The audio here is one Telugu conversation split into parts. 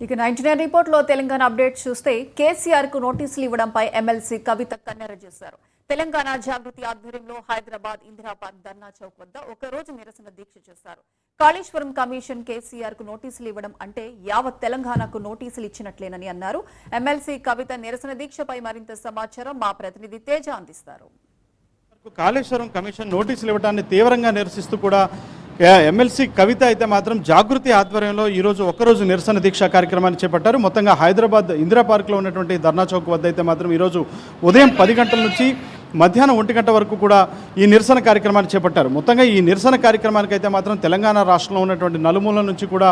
ఇక 99 రిపోర్ట్లో తెలంగాణ అప్డేట్ చూస్తే కేసీఆర్ కు నోటీసులు ఇవ్వడంపై ఎమ్మెల్సీ కవిత కన్నెర చేశారు. తెలంగాణ జాగృతి ఆధ్వర్యంలో హైదరాబాద్ ఇందిరా పార్క్ ధర్నా చౌక్ వద్ద ఒకరోజు నిరసన దీక్ష చేశారు. కాళేశ్వరం కమిషన్ కేసీఆర్ కు నోటీసులు ఇవ్వడం అంటే యావత్ తెలంగాణకు నోటీసులు ఇచ్చినట్లేనని అన్నారు. ఎమ్మెల్సీ కవిత నిరసన దీక్షపై మరింత సమాచారం మా ప్రతినిధి తేజ అందిస్తారు. కాళేశ్వరం కమిషన్ నోటీసులు ఇవ్వడాన్ని తీవ్రంగా నిరసిస్తూ కూడా ఎమ్మెల్సీ కవిత అయితే మాత్రం జాగృతి ఆధ్వర్యంలో ఈరోజు ఒక్కరోజు నిరసన దీక్ష కార్యక్రమాన్ని చేపట్టారు. మొత్తంగా హైదరాబాద్ ఇందిరా పార్క్లో ఉన్నటువంటి ధర్నా చౌక్ వద్ద అయితే మాత్రం ఈరోజు ఉదయం 10 గంటల నుంచి మధ్యాహ్నం 1 గంట వరకు కూడా ఈ నిరసన కార్యక్రమాన్ని చేపట్టారు. మొత్తంగా ఈ నిరసన కార్యక్రమానికి అయితే మాత్రం తెలంగాణ రాష్ట్రంలో ఉన్నటువంటి నలుమూలల నుంచి కూడా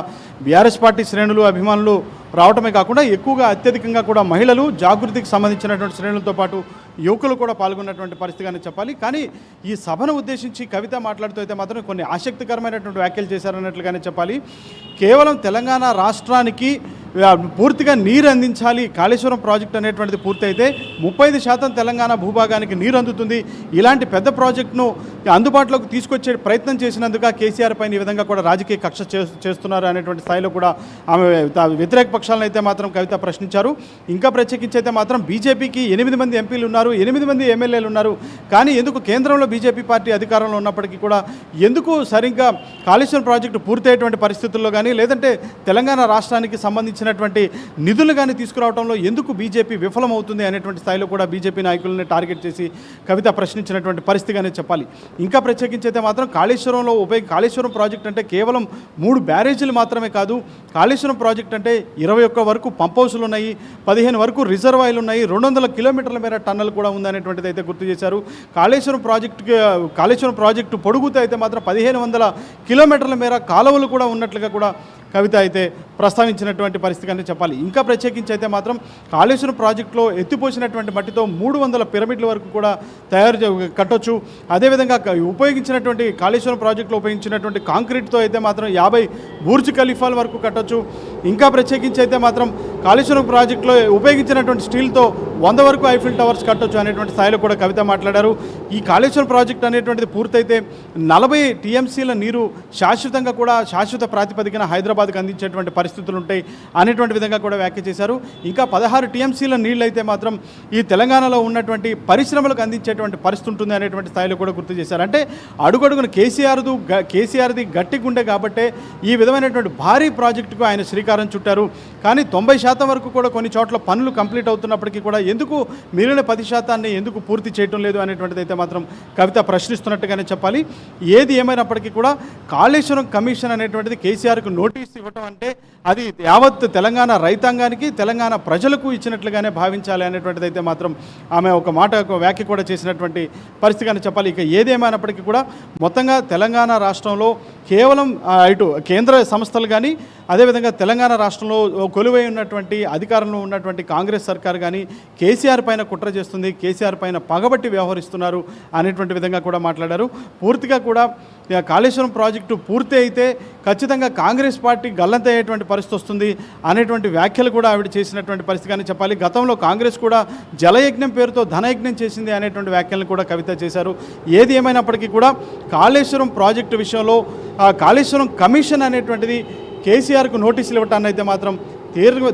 బీఆర్ఎస్ పార్టీ శ్రేణులు అభిమానులు రావటమే కాకుండా ఎక్కువగా అత్యధికంగా కూడా మహిళలు, జాగృతికి సంబంధించినటువంటి శ్రేణులతో పాటు యువకులు కూడా పాల్గొన్నటువంటి పరిస్థితిగానే చెప్పాలి. కానీ ఈ సభను ఉద్దేశించి కవిత మాట్లాడుతూ అయితే మాత్రం కొన్ని ఆసక్తికరమైనటువంటి వ్యాఖ్యలు చేశారన్నట్లుగానే చెప్పాలి. కేవలం తెలంగాణ రాష్ట్రానికి పూర్తిగా నీరు అందించాలి, కాళేశ్వరం ప్రాజెక్టు అనేటువంటిది పూర్తయితే 35% తెలంగాణ భూభాగానికి నీరు అందుతుంది. ఇలాంటి పెద్ద ప్రాజెక్టును అందుబాటులోకి తీసుకొచ్చే ప్రయత్నం చేసినందుకు కేసీఆర్ పైన ఈ విధంగా కూడా రాజకీయ కక్ష చేస్తున్నారు అనేటువంటి స్థాయిలో కూడా ఆమె వ్యతిరేక పక్షాలను అయితే మాత్రం కవిత ప్రశ్నించారు. ఇంకా ప్రత్యేకించి అయితే మాత్రం బీజేపీకి 8 మంది ఎంపీలు ఉన్నారు, 8 మంది ఎమ్మెల్యేలు ఉన్నారు. కానీ ఎందుకు కేంద్రంలో బీజేపీ పార్టీ అధికారంలో ఉన్నప్పటికీ కూడా ఎందుకు సరిగ్గా కాళేశ్వరం ప్రాజెక్టు పూర్తయ్యేటువంటి పరిస్థితుల్లో కానీ లేదంటే తెలంగాణ రాష్ట్రానికి సంబంధించినటువంటి నిధులు కానీ తీసుకురావడంలో ఎందుకు బీజేపీ విఫలమవుతుంది అనేటువంటి స్థాయిలో కూడా బీజేపీ నాయకులని టార్గెట్ చేసి కవిత ప్రశ్నించినటువంటి పరిస్థితిగానే చెప్పాలి. ఇంకా ప్రత్యేకించి అయితే మాత్రం కాళేశ్వరం ప్రాజెక్ట్ అంటే కేవలం 3 బ్యారేజీలు మాత్రమే కాదు. కాళేశ్వరం ప్రాజెక్ట్ అంటే 21 వరకు పంప్ హౌసులు ఉన్నాయి, 15 వరకు రిజర్వాయర్లు ఉన్నాయి, 200 కిలోమీటర్ల మేర టన్నల్ కూడా ఉందనేటువంటిది అయితే గుర్తు చేశారు. కాళేశ్వరం ప్రాజెక్టు పొడుగుతో అయితే మాత్రం 1500 కిలోమీటర్ల మేర కాలువలు కూడా ఉన్నట్లుగా కూడా కవిత అయితే ప్రస్తావించినటువంటి పరిస్థితిగానే చెప్పాలి. ఇంకా ప్రత్యేకించి అయితే మాత్రం కాళేశ్వరం ప్రాజెక్టులో ఎత్తిపోసినటువంటి మట్టితో 300 పిరమిడ్ల వరకు కూడా కట్టొచ్చు. అదేవిధంగా ఉపయోగించినటువంటి కాళేశ్వరం ప్రాజెక్టులో ఉపయోగించినటువంటి కాంక్రీట్తో అయితే మాత్రం 50 బుర్జ్ ఖలీఫాల వరకు కట్టొచ్చు. ఇంకా ప్రత్యేకించి అయితే మాత్రం కాళేశ్వరం ప్రాజెక్టులో ఉపయోగించినటువంటి స్టీల్తో 100 వరకు ఐఫిల్ టవర్స్ కట్టొచ్చు అనేటువంటి స్థాయిలో కూడా కవిత మాట్లాడారు. ఈ కాళేశ్వరం ప్రాజెక్టు అనేటువంటిది పూర్తయితే 40 టీఎంసీల నీరు శాశ్వత ప్రాతిపదికన హైదరాబాద్కి అందించేటువంటి పరిస్థితులు ఉంటాయి అనేటువంటి విధంగా కూడా వ్యాఖ్య చేశారు. ఇంకా 16 టీఎంసీల నీళ్ళు అయితే మాత్రం ఈ తెలంగాణలో ఉన్నటువంటి పరిశ్రమలకు అందించేటువంటి పరిస్థితి ఉంటుంది అనేటువంటి స్థాయిలో కూడా గుర్తు చేశారు. అంటే అడుగడుగున కేసీఆర్ది గట్టి గుండె కాబట్టే ఈ విధమైనటువంటి భారీ ప్రాజెక్టుకు ఆయన శ్రీకారం చుట్టారు. కానీ 90% వరకు కూడా కొన్ని చోట్ల పనులు కంప్లీట్ అవుతున్నప్పటికీ కూడా ఎందుకు మిగిలిన 10% ఎందుకు పూర్తి చేయటం లేదు అనేటువంటిది అయితే మాత్రం కవిత ప్రశ్నిస్తున్నట్టుగానే చెప్పాలి. ఏది ఏమైనప్పటికీ కూడా కాళేశ్వరం కమిషన్ అనేటువంటిది కేసీఆర్కు నోటీస్ ఇవ్వటం అంటే అది యావత్ తెలంగాణ రైతాంగానికి, తెలంగాణ ప్రజలకు ఇచ్చినట్లుగానే భావించాలి అనేటువంటిది అయితే మాత్రం ఆమె ఒక వ్యాఖ్య కూడా చేసినటువంటి పరిస్థితిగానే చెప్పాలి. ఇక ఏదేమైనప్పటికీ కూడా మొత్తంగా తెలంగాణ రాష్ట్రంలో కేవలం ఇటు కేంద్ర సంస్థలు కానీ అదేవిధంగా తెలంగాణ రాష్ట్రంలో కొలువై ఉన్నటువంటి అధికారంలో ఉన్నటువంటి కాంగ్రెస్ సర్కార్ కానీ కేసీఆర్ పైన కుట్ర చేస్తుంది, కేసీఆర్ పైన పగబట్టి వ్యవహరిస్తున్నారు అనేటువంటి విధంగా కూడా మాట్లాడారు. పూర్తిగా కూడా కాళేశ్వరం ప్రాజెక్టు పూర్తి అయితే ఖచ్చితంగా కాంగ్రెస్ పార్టీ గల్లంతయ్యేటువంటి పరిస్థితి వస్తుంది అనేటువంటి వ్యాఖ్యలు కూడా ఆవిడ చేసినటువంటి పరిస్థితి కానీ చెప్పాలి. గతంలో కాంగ్రెస్ కూడా జలయజ్ఞం పేరుతో ధనయజ్ఞం చేసింది అనేటువంటి వ్యాఖ్యలను కూడా కవిత చేశారు. ఏది ఏమైనప్పటికీ కూడా కాళేశ్వరం ప్రాజెక్టు విషయంలో కాళేశ్వరం కమిషన్ అనేటువంటిది కేసీఆర్కు నోటీసులు ఇవ్వటాన్ని అయితే మాత్రం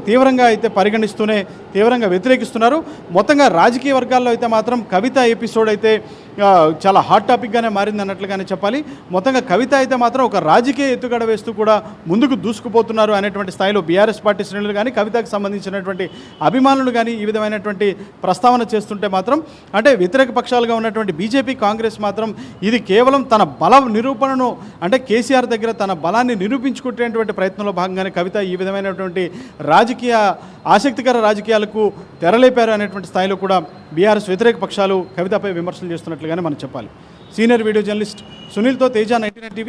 తీవ్రంగా అయితే పరిగణిస్తూనే తీవ్రంగా వ్యతిరేకిస్తున్నారు. మొత్తంగా రాజకీయ వర్గాల్లో అయితే మాత్రం కవిత ఎపిసోడ్ అయితే చాలా హాట్ టాపిక్గానే మారింది అన్నట్లుగానే చెప్పాలి. మొత్తంగా కవిత అయితే మాత్రం ఒక రాజకీయ ఎత్తుగడ వేస్తూ కూడా ముందుకు దూసుకుపోతున్నారు అనేటువంటి స్థాయిలో బీఆర్ఎస్ పార్టీ శ్రేణులు కానీ కవితకు సంబంధించినటువంటి అభిమానులు కానీ ఈ విధమైనటువంటి ప్రస్తావన చేస్తుంటే మాత్రం అంటే వ్యతిరేక పక్షాలుగా ఉన్నటువంటి బీజేపీ, కాంగ్రెస్ మాత్రం ఇది కేవలం తన బల నిరూపణను అంటే కేసీఆర్ దగ్గర తన బలాన్ని నిరూపించుకునేటువంటి ప్రయత్నంలో భాగంగానే కవిత ఈ విధమైనటువంటి ఆసక్తికర రాజకీయాలకు తెరలేపారు అనేటువంటి స్థాయిలో కూడా బీఆర్ఎస్ వ్యతిరేక పక్షాలు కవితపై విమర్శలు చేస్తున్నట్లుగానే మనం చెప్పాలి. సీనియర్ వీడియో జర్నలిస్ట్ సునీల్తో తేజ, 99 టీవీ.